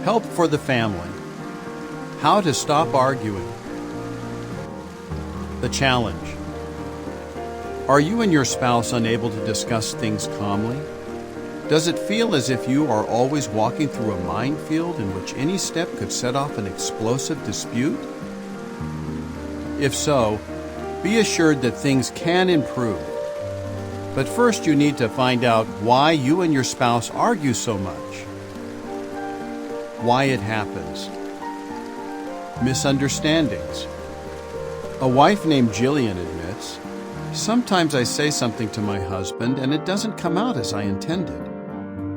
Help for the family. How to stop arguing. The challenge. Are you and your spouse unable to discuss things calmly? Does it feel as if you are always walking through a minefield in which any step could set off an explosive dispute? If so, be assured that things can improve. But first you need to find out why you and your spouse argue so much. Why it happens. Misunderstandings. A wife named Jillian admits, "Sometimes I say something to my husband and it doesn't come out as I intended.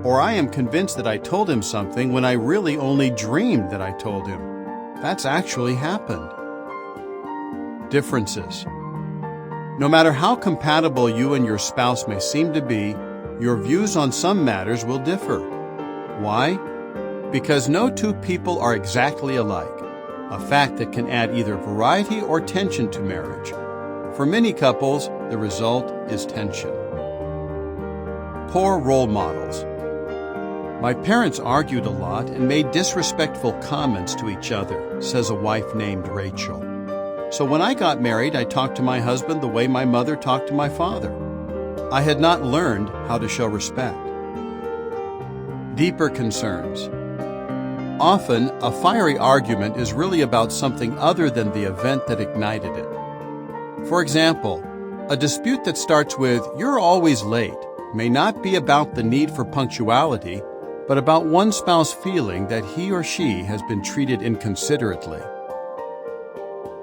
Or I am convinced that I told him something when I really only dreamed that I told him. That's actually happened." Differences. No matter how compatible you and your spouse may seem to be, your views on some matters will differ. Why? Because no two people are exactly alike, a fact that can add either variety or tension to marriage. For many couples, the result is tension. Poor role models. My parents argued a lot and made disrespectful comments to each other, says a wife named Rachel. So when I got married, I talked to my husband the way my mother talked to my father. I had not learned how to show respect. Deeper concerns. Often, a fiery argument is really about something other than the event that ignited it. For example, a dispute that starts with, "You're always late," may not be about the need for punctuality, but about one spouse feeling that he or she has been treated inconsiderately.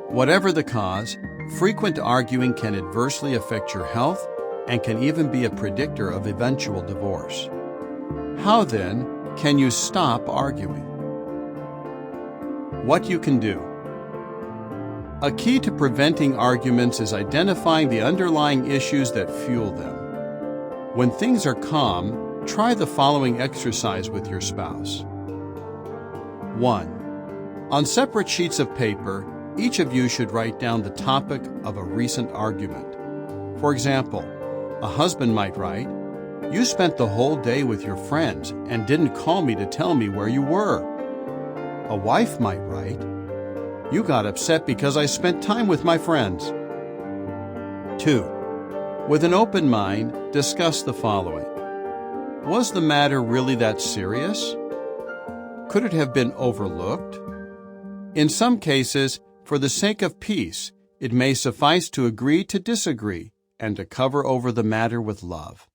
Whatever the cause, frequent arguing can adversely affect your health and can even be a predictor of eventual divorce. How then can you stop arguing? What you can do. A key to preventing arguments is identifying the underlying issues that fuel them. When things are calm, try the following exercise with your spouse. 1. On separate sheets of paper, each of you should write down the topic of a recent argument. For example, a husband might write, "You spent the whole day with your friends and didn't call me to tell me where you were." A wife might write, "You got upset because I spent time with my friends." 2. With an open mind, discuss the following. Was the matter really that serious? Could it have been overlooked? In some cases, for the sake of peace, it may suffice to agree to disagree and to cover over the matter with love.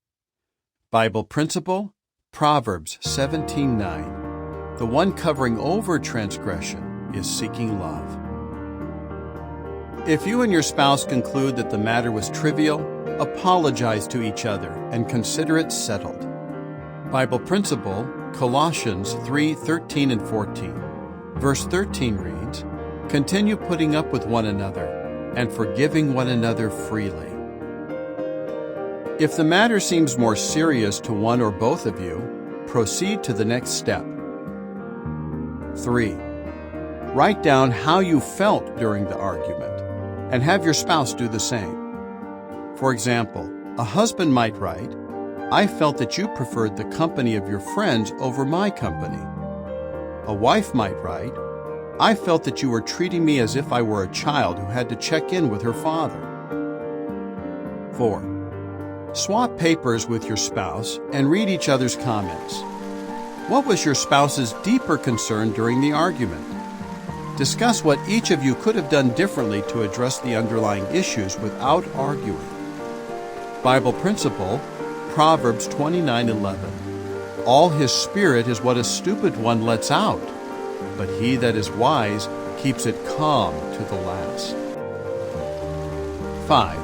Bible principle, Proverbs 17:9. The one covering over transgression is seeking love. If you and your spouse conclude that the matter was trivial, apologize to each other and consider it settled. Bible principle, Colossians 3:13 and 14. Verse 13 reads, "Continue putting up with one another and forgiving one another freely." If the matter seems more serious to one or both of you, proceed to the next step. 3. Write down how you felt during the argument and have your spouse do the same. For example, a husband might write, "I felt that you preferred the company of your friends over my company." A wife might write, "I felt that you were treating me as if I were a child who had to check in with her father." 4. Swap papers with your spouse and read each other's comments. What was your spouse's deeper concern during the argument? Discuss what each of you could have done differently to address the underlying issues without arguing. Bible principle, Proverbs 29:11. All his spirit is what a stupid one lets out, but he that is wise keeps it calm to the last. 5.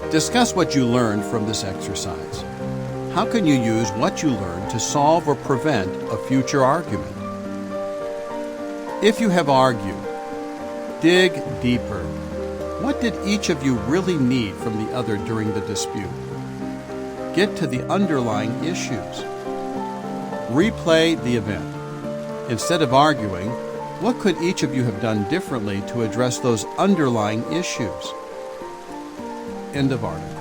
Discuss what you learned from this exercise. How can you use what you learned to solve or prevent a future argument? If you have argued, dig deeper. What did each of you really need from the other during the dispute? Get to the underlying issues. Replay the event. Instead of arguing, what could each of you have done differently to address those underlying issues? End of article.